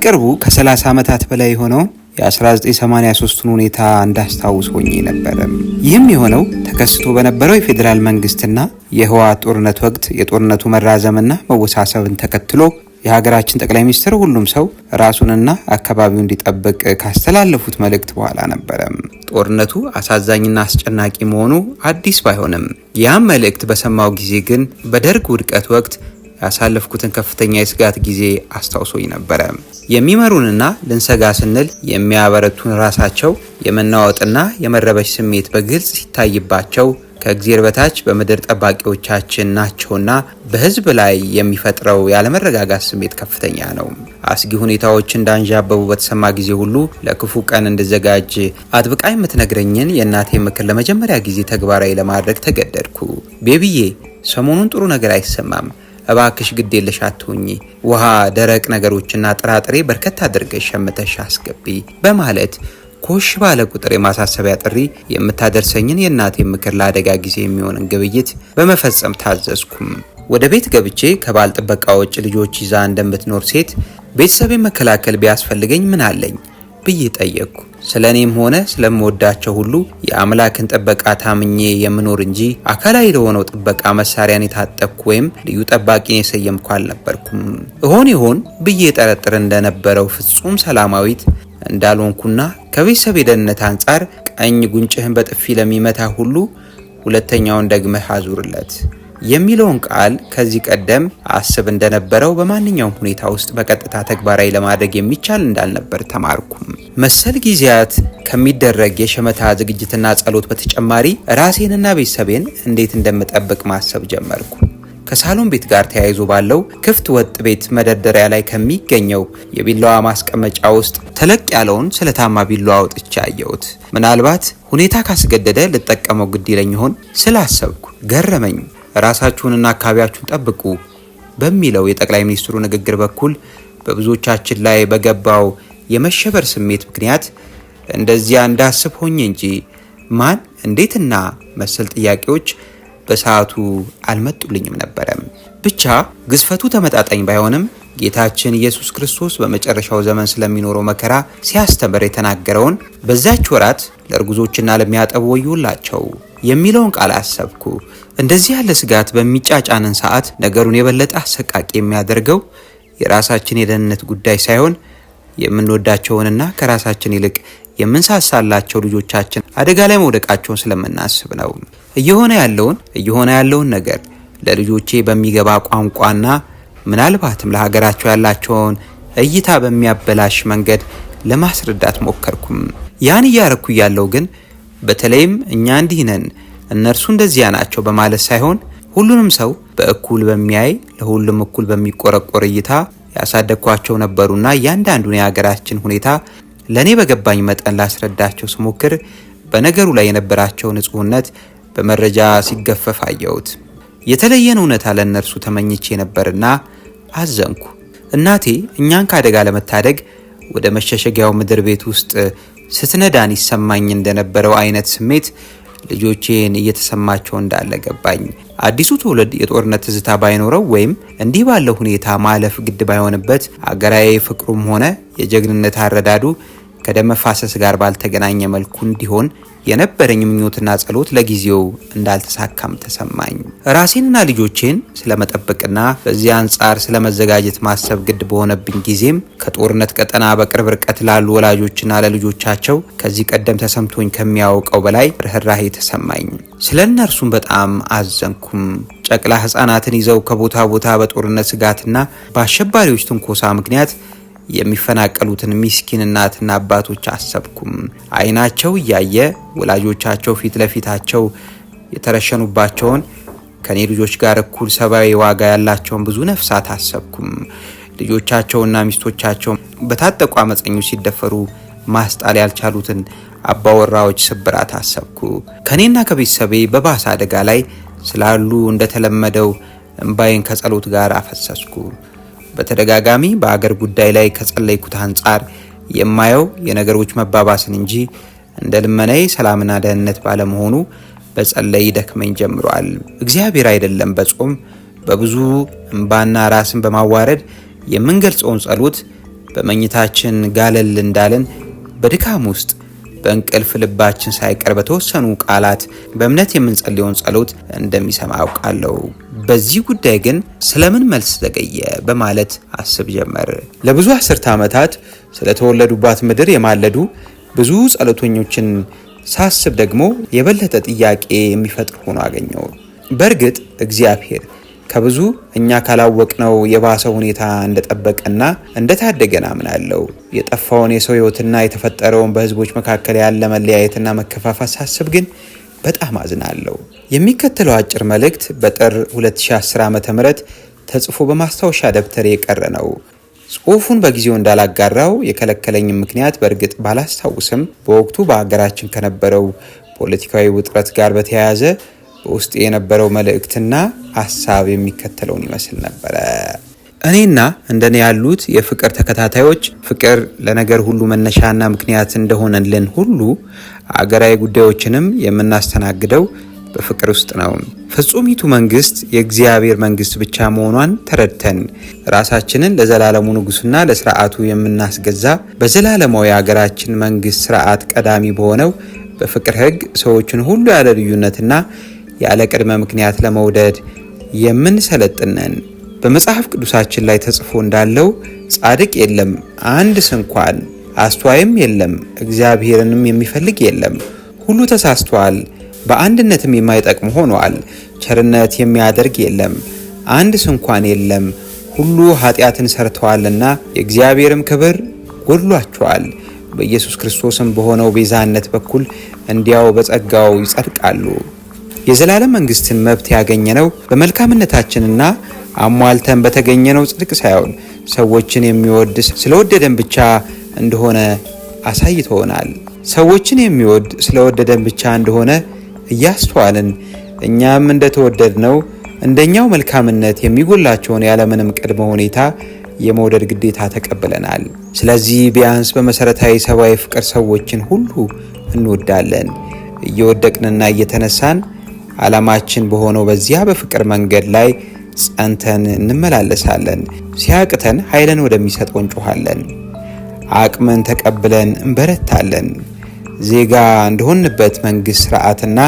በቅርቡ ከ30 ዓመታት በላይ ሆነው የ1983ን ሁኔታ እንዳስታውስ ሆኜ ነበር። ይህም የሆነው ተከስቶ በነበረው የፌዴራል መንግስትና የህወሓት ጦርነት ወቅት የጦርነቱ መራዘምና መወሳሰብን ተከትሎ የሀገራችን ጠቅላይ ሚኒስትር ሁሉም ሰው ራሱንና አካባቢውን እንዲጠብቅ ካስተላለፉት መልእክት በኋላ ነበር። ጦርነቱ አሳዛኝና አስጨናቂ መሆኑ አዲስ ባይሆንም ያም መልእክት በሰማው ጊዜ ግን በደርግ ውድቀት ወቅት ያሳለፍኩትን ከፍተኛ የስጋት ጊዜ አስታውሶኝ ነበር። የሚመሩንና ልንሰጋ ስንል የሚያበረቱን ራሳቸው የመናወጥና የመረበሽ ስሜት በግልጽ ሲታይባቸው ከእግዚአብሔር በታች በምድር ጠባቂዎቻችን ናቸውና በህዝብ ላይ የሚፈጥረው ያለመረጋጋት ስሜት ከፍተኛ ነው። አስጊ ሁኔታዎች እንዳንዣበቡ በተሰማ ጊዜ ሁሉ ለክፉ ቀን እንድዘጋጅ አጥብቃ የምትነግረኝን የእናቴ ምክር ለመጀመሪያ ጊዜ ተግባራዊ ለማድረግ ተገደድኩ። ቤቢዬ፣ ሰሞኑን ጥሩ ነገር አይሰማም። እባክሽ ግድ የለሽ አትሁኚ። ውሃ፣ ደረቅ ነገሮችና ጥራጥሬ በርከት አድርገሽ ሸምተሽ አስገቢ በማለት ኮሽ ባለ ቁጥር የማሳሰቢያ ጥሪ የምታደርሰኝን የእናቴ ምክር ለአደጋ ጊዜ የሚሆንን ግብይት በመፈጸም ታዘዝኩም። ወደ ቤት ገብቼ ከባል ጥበቃ ውጭ ልጆች ይዛ እንደምትኖር ሴት ቤተሰቤን መከላከል ቢያስፈልገኝ ምን አለኝ ብዬ ጠየቅኩ። ስለኔም ሆነ ስለምወዳቸው ሁሉ የአምላክን ጥበቃ ታምኜ የምኖር እንጂ አካላዊ ለሆነው ጥበቃ መሳሪያን የታጠቅኩ ወይም ልዩ ጠባቂን የሰየምኩ አልነበርኩም። ይሆን ብዬ ጠረጥር እንደነበረው ፍጹም ሰላማዊት እንዳልሆንኩና ከቤተሰብ የደህንነት አንጻር ቀኝ ጉንጭህን በጥፊ ለሚመታ ሁሉ ሁለተኛውን ደግመህ አዙርለት የሚለውን ቃል ከዚህ ቀደም አስብ እንደነበረው በማንኛውም ሁኔታ ውስጥ በቀጥታ ተግባራዊ ለማድረግ የሚቻል እንዳልነበር ተማርኩም። መሰል ጊዜያት ከሚደረግ የሸመታ ዝግጅትና ጸሎት በተጨማሪ ራሴንና ቤተሰቤን እንዴት እንደምጠብቅ ማሰብ ጀመርኩ። ከሳሎን ቤት ጋር ተያይዞ ባለው ክፍት ወጥ ቤት መደርደሪያ ላይ ከሚገኘው የቢላዋ ማስቀመጫ ውስጥ ተለቅ ያለውን ስለታማ ቢላዋ አውጥቼ አየሁት። ምናልባት ሁኔታ ካስገደደ ልጠቀመው ግድ ይለኝ ይሆን ስላሰብኩ ገረመኝ። ራሳችሁንና አካባቢያችሁን ጠብቁ በሚለው የጠቅላይ ሚኒስትሩ ንግግር በኩል በብዙዎቻችን ላይ በገባው የመሸበር ስሜት ምክንያት እንደዚያ እንዳስብ ሆኜ እንጂ ማን እንዴትና መሰል ጥያቄዎች በሰዓቱ አልመጡልኝም ነበር። ብቻ ግዝፈቱ ተመጣጣኝ ባይሆንም ጌታችን ኢየሱስ ክርስቶስ በመጨረሻው ዘመን ስለሚኖረው መከራ ሲያስተምር የተናገረውን በዛች ወራት ለእርጉዞችና ለሚያጠቡ ወዮላቸው የሚለውን ቃል አሰብኩ። እንደዚህ ያለ ስጋት በሚጫጫንን ሰዓት ነገሩን የበለጠ አሰቃቂ የሚያደርገው የራሳችን የደህንነት ጉዳይ ሳይሆን የምንወዳቸውንና ከራሳችን ይልቅ የምንሳሳላቸው ልጆቻችን አደጋ ላይ መውደቃቸውን ስለምናስብ ነው። እየሆነ ያለውን ነገር ለልጆቼ በሚገባ ቋንቋና ምናልባትም ለሀገራቸው ያላቸውን እይታ በሚያበላሽ መንገድ ለማስረዳት ሞከርኩም። ያን እያረኩ ያለው ግን በተለይም እኛ እንዲህ ነን እነርሱ እንደዚያ ናቸው በማለት ሳይሆን ሁሉንም ሰው በእኩል በሚያይ ለሁሉም እኩል በሚቆረቆር እይታ ያሳደግኳቸው ነበሩና እያንዳንዱን የሀገራችን ሁኔታ ለኔ በገባኝ መጠን ላስረዳቸው ስሞክር በነገሩ ላይ የነበራቸው ንጹህነት በመረጃ ሲገፈፍ አየሁት። የተለየን እውነታ ለእነርሱ ተመኝቼ ነበርና አዘንኩ። እናቴ እኛን ከአደጋ ለመታደግ ወደ መሸሸጊያው ምድር ቤት ውስጥ ስትነዳን ይሰማኝ እንደነበረው አይነት ስሜት ልጆቼን እየተሰማቸው እንዳለ ገባኝ። አዲሱ ትውልድ የጦርነት ትዝታ ባይኖረው ወይም እንዲህ ባለው ሁኔታ ማለፍ ግድ ባይሆንበት አገራዊ ፍቅሩም ሆነ የጀግንነት አረዳዱ ከደም መፋሰስ ጋር ባልተገናኘ መልኩ እንዲሆን የነበረኝ ምኞትና ጸሎት ለጊዜው እንዳልተሳካም ተሰማኝ። ራሴንና ልጆቼን ስለመጠበቅና በዚህ አንጻር ስለመዘጋጀት ማሰብ ግድ በሆነብኝ ጊዜም ከጦርነት ቀጠና በቅርብ ርቀት ላሉ ወላጆችና ለልጆቻቸው ከዚህ ቀደም ተሰምቶኝ ከሚያውቀው በላይ ርህራሄ ተሰማኝ። ስለ እነርሱም በጣም አዘንኩም። ጨቅላ ህፃናትን ይዘው ከቦታ ቦታ በጦርነት ስጋትና በአሸባሪዎች ትንኮሳ ምክንያት የሚፈናቀሉትን ሚስኪን እናትና አባቶች አሰብኩም። አይናቸው እያየ ወላጆቻቸው ፊት ለፊታቸው የተረሸኑባቸውን ከኔ ልጆች ጋር እኩል ሰብአዊ ዋጋ ያላቸውን ብዙ ነፍሳት አሰብኩም። ልጆቻቸውና ሚስቶቻቸው በታጠቁ አመፀኞች ሲደፈሩ ማስጣል ያልቻሉትን አባወራዎች ስብራት አሰብኩ። ከኔና ከቤተሰቤ በባሰ አደጋ ላይ ስላሉ እንደተለመደው እንባዬን ከጸሎት ጋር አፈሰስኩ። በተደጋጋሚ በአገር ጉዳይ ላይ ከጸለይኩት አንጻር የማየው የነገሮች መባባስን እንጂ እንደ ልመናዬ ሰላምና ደህንነት ባለመሆኑ በጸለይ ደክመኝ ጀምሯል። እግዚአብሔር አይደለም በጾም በብዙ እንባና ራስን በማዋረድ የምንገልጸውን ጸሎት በመኝታችን ጋለል እንዳልን በድካም ውስጥ በእንቅልፍ ልባችን ሳይቀር በተወሰኑ ቃላት በእምነት የምንጸልየውን ጸሎት እንደሚሰማ አውቃለሁ። በዚህ ጉዳይ ግን ስለምን መልስ ዘገየ በማለት አስብ ጀመር። ለብዙ አስርተ ዓመታት ስለተወለዱባት ምድር የማለዱ ብዙ ጸሎተኞችን ሳስብ ደግሞ የበለጠ ጥያቄ የሚፈጥር ሆኖ አገኘው። በእርግጥ እግዚአብሔር ከብዙ እኛ ካላወቅነው የባሰ ሁኔታ እንደጠበቀና እንደታደገን አምናለሁ። የጠፋውን የሰው ሕይወትና የተፈጠረውን በህዝቦች መካከል ያለ መለያየትና መከፋፋት ሳስብ ግን በጣም አዝናለሁ። የሚከተለው አጭር መልእክት በጥር 2010 ዓ.ም ተጽፎ በማስታወሻ ደብተሬ የቀረ ነው። ጽሑፉን በጊዜው እንዳላጋራው የከለከለኝ ምክንያት በእርግጥ ባላስታውስም በወቅቱ በሀገራችን ከነበረው ፖለቲካዊ ውጥረት ጋር በተያያዘ በውስጥ የነበረው መልእክትና ሐሳብ የሚከተለውን ይመስል ነበረ። እኔና እንደኔ ያሉት የፍቅር ተከታታዮች ፍቅር ለነገር ሁሉ መነሻና ምክንያት እንደሆነልን ሁሉ አገራዊ ጉዳዮችንም የምናስተናግደው በፍቅር ውስጥ ነው። ፍጹሚቱ መንግስት የእግዚአብሔር መንግስት ብቻ መሆኗን ተረድተን ራሳችንን ለዘላለሙ ንጉስና ለስርዓቱ የምናስገዛ በዘላለማዊ ሀገራችን መንግስት ስርዓት ቀዳሚ በሆነው በፍቅር ሕግ ሰዎችን ሁሉ ያለ ልዩነትና ያለ ቅድመ ምክንያት ለመውደድ የምንሰለጥነን። በመጽሐፍ ቅዱሳችን ላይ ተጽፎ እንዳለው ጻድቅ የለም አንድ ስንኳን፣ አስተዋይም የለም፣ እግዚአብሔርንም የሚፈልግ የለም። ሁሉ ተሳስተዋል፣ በአንድነትም የማይጠቅሙ ሆነዋል። ቸርነት የሚያደርግ የለም አንድ ስንኳን የለም። ሁሉ ኃጢአትን ሰርተዋልና የእግዚአብሔርም ክብር ጎድሏቸዋል። በኢየሱስ ክርስቶስም በሆነው ቤዛነት በኩል እንዲያው በጸጋው ይጸድቃሉ። የዘላለም መንግስትን መብት ያገኘነው በመልካምነታችንና አሟልተን በተገኘነው ጽድቅ ሳይሆን ሰዎችን የሚወድ ስለወደደን ብቻ እንደሆነ አሳይቶናል። ሰዎችን የሚወድ ስለወደደን ብቻ እንደሆነ እያስተዋልን እኛም እንደተወደድነው እንደኛው መልካምነት የሚጎላቸውን ያለምንም ቅድመ ሁኔታ የመውደድ ግዴታ ተቀብለናል። ስለዚህ ቢያንስ በመሰረታዊ ሰብአዊ ፍቅር ሰዎችን ሁሉ እንወዳለን። እየወደቅንና እየተነሳን ዓላማችን በሆነው በዚያ በፍቅር መንገድ ላይ ጸንተን እንመላለሳለን። ሲያቅተን ኃይልን ወደሚሰጠው እንጮኻለን። አቅምን ተቀብለን እንበረታለን። ዜጋ እንደሆንበት መንግስት ስርዓትና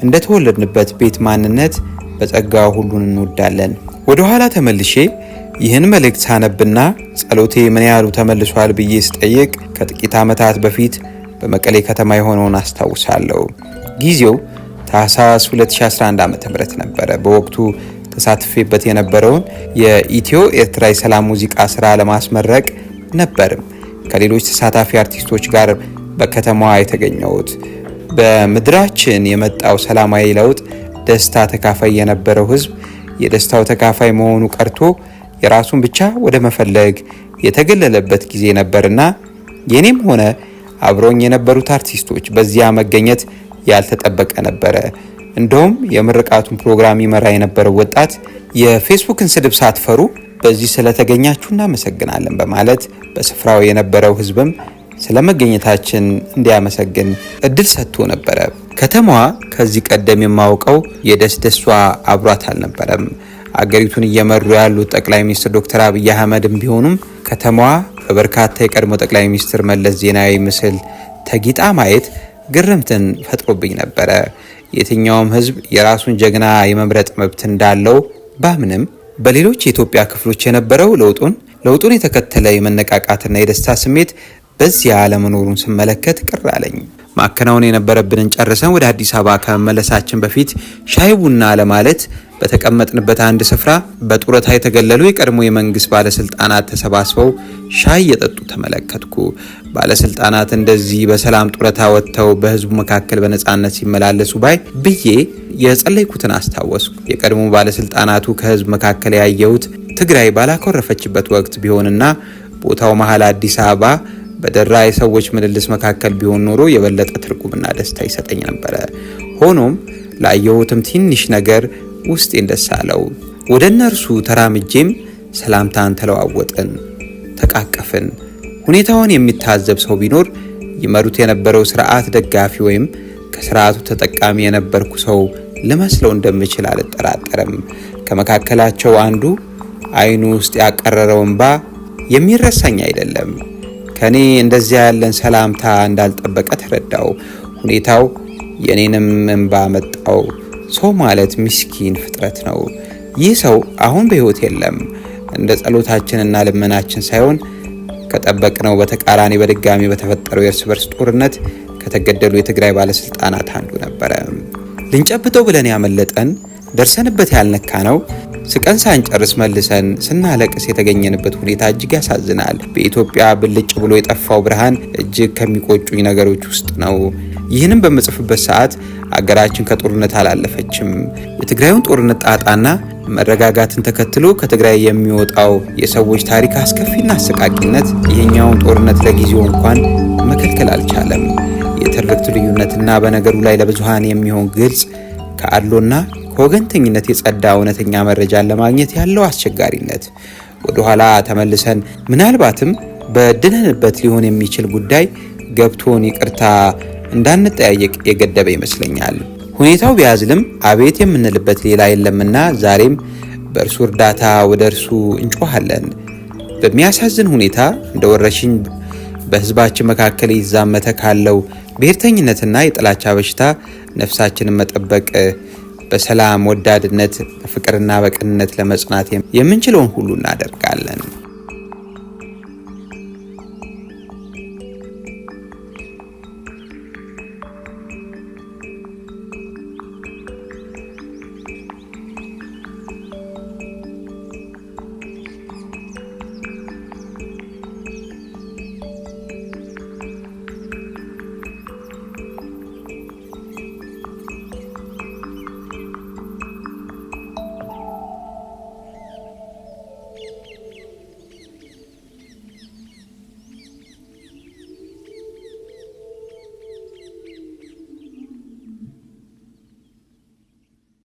እንደተወለድንበት ቤት ማንነት በጸጋው ሁሉን እንወዳለን። ወደ ኋላ ተመልሼ ይህን መልእክት ሳነብና ጸሎቴ ምን ያህሉ ተመልሷል ብዬ ስጠይቅ ከጥቂት ዓመታት በፊት በመቀሌ ከተማ የሆነውን አስታውሳለሁ። ጊዜው ታህሳስ 2011 ዓ.ም ነበረ። በወቅቱ ተሳትፌበት የነበረውን የኢትዮ ኤርትራ የሰላም ሙዚቃ ስራ ለማስመረቅ ነበርም ከሌሎች ተሳታፊ አርቲስቶች ጋር በከተማዋ የተገኘሁት። በምድራችን የመጣው ሰላማዊ ለውጥ ደስታ ተካፋይ የነበረው ህዝብ የደስታው ተካፋይ መሆኑ ቀርቶ የራሱን ብቻ ወደ መፈለግ የተገለለበት ጊዜ ነበርና የኔም ሆነ አብሮኝ የነበሩት አርቲስቶች በዚያ መገኘት ያልተጠበቀ ነበረ። እንደውም የምርቃቱን ፕሮግራም ይመራ የነበረው ወጣት የፌስቡክን ስድብ ሳትፈሩ በዚህ ስለተገኛችሁ እናመሰግናለን በማለት በስፍራው የነበረው ህዝብም ስለመገኘታችን እንዲያመሰግን እድል ሰጥቶ ነበረ። ከተማዋ ከዚህ ቀደም የማውቀው የደስደሷ አብሯት አልነበረም። አገሪቱን እየመሩ ያሉት ጠቅላይ ሚኒስትር ዶክተር አብይ አህመድም ቢሆኑም ከተማዋ በበርካታ የቀድሞ ጠቅላይ ሚኒስትር መለስ ዜናዊ ምስል ተጊጣ ማየት ግርምትን ፈጥሮብኝ ነበረ። የትኛውም ህዝብ የራሱን ጀግና የመምረጥ መብት እንዳለው ባምንም በሌሎች የኢትዮጵያ ክፍሎች የነበረው ለውጡን የተከተለ የመነቃቃትና የደስታ ስሜት በዚያ አለመኖሩን ስመለከት ቅር አለኝ። ማከናወን የነበረብንን ጨርሰን ወደ አዲስ አበባ ከመመለሳችን በፊት ሻይ ቡና ለማለት በተቀመጥንበት አንድ ስፍራ በጡረታ የተገለሉ የቀድሞ የመንግስት ባለስልጣናት ተሰባስበው ሻይ እየጠጡ ተመለከትኩ። ባለስልጣናት እንደዚህ በሰላም ጡረታ ወጥተው በህዝቡ መካከል በነጻነት ሲመላለሱ ባይ ብዬ የጸለይኩትን አስታወስኩ። የቀድሞ ባለስልጣናቱ ከህዝብ መካከል ያየሁት ትግራይ ባላኮረፈችበት ወቅት ቢሆንና ቦታው መሀል አዲስ አበባ በደራ የሰዎች ምልልስ መካከል ቢሆን ኖሮ የበለጠ ትርጉምና ደስታ ይሰጠኝ ነበረ። ሆኖም ላየሁትም ትንሽ ነገር ውስጤን ደስ አለው። ወደ እነርሱ ተራምጄም ሰላምታን ተለዋወጥን፣ ተቃቀፍን። ሁኔታውን የሚታዘብ ሰው ቢኖር ይመሩት የነበረው ስርዓት ደጋፊ ወይም ከስርዓቱ ተጠቃሚ የነበርኩ ሰው ልመስለው እንደምችል አልጠራጠርም። ከመካከላቸው አንዱ አይኑ ውስጥ ያቀረረው እንባ የሚረሳኝ አይደለም። ከኔ እንደዚያ ያለን ሰላምታ እንዳልጠበቀ ተረዳው። ሁኔታው የኔንም እንባ መጣው። ሰው ማለት ምስኪን ፍጥረት ነው። ይህ ሰው አሁን በሕይወት የለም። እንደ ጸሎታችንና ልመናችን ሳይሆን ከጠበቅነው በተቃራኒ በድጋሚ በተፈጠረው የእርስ በርስ ጦርነት ከተገደሉ የትግራይ ባለስልጣናት አንዱ ነበረ። ልንጨብጠው ብለን ያመለጠን ደርሰንበት ያልነካ ነው። ስቀን ሳንጨርስ መልሰን ስናለቅስ የተገኘንበት ሁኔታ እጅግ ያሳዝናል። በኢትዮጵያ ብልጭ ብሎ የጠፋው ብርሃን እጅግ ከሚቆጩኝ ነገሮች ውስጥ ነው። ይህንም በምጽፍበት ሰዓት አገራችን ከጦርነት አላለፈችም። የትግራዩን ጦርነት ጣጣና መረጋጋትን ተከትሎ ከትግራይ የሚወጣው የሰዎች ታሪክ አስከፊና አሰቃቂነት ይህኛውን ጦርነት ለጊዜው እንኳን መከልከል አልቻለም። የትርክት ልዩነትና በነገሩ ላይ ለብዙሃን የሚሆን ግልጽ ከአድሎና ከወገንተኝነት የጸዳ እውነተኛ መረጃን ለማግኘት ያለው አስቸጋሪነት ወደ ኋላ ተመልሰን ምናልባትም በድነንበት ሊሆን የሚችል ጉዳይ ገብቶን ይቅርታ እንዳንጠያየቅ የገደበ ይመስለኛል። ሁኔታው ቢያዝልም አቤት የምንልበት ሌላ የለምና ዛሬም በእርሱ እርዳታ ወደ እርሱ እንጮሃለን። በሚያሳዝን ሁኔታ እንደ ወረርሽኝ በህዝባችን መካከል ይዛመተ ካለው ብሔርተኝነትና የጥላቻ በሽታ ነፍሳችንን መጠበቅ፣ በሰላም ወዳድነት፣ በፍቅርና በቅንነት ለመጽናት የምንችለውን ሁሉ እናደርጋለን።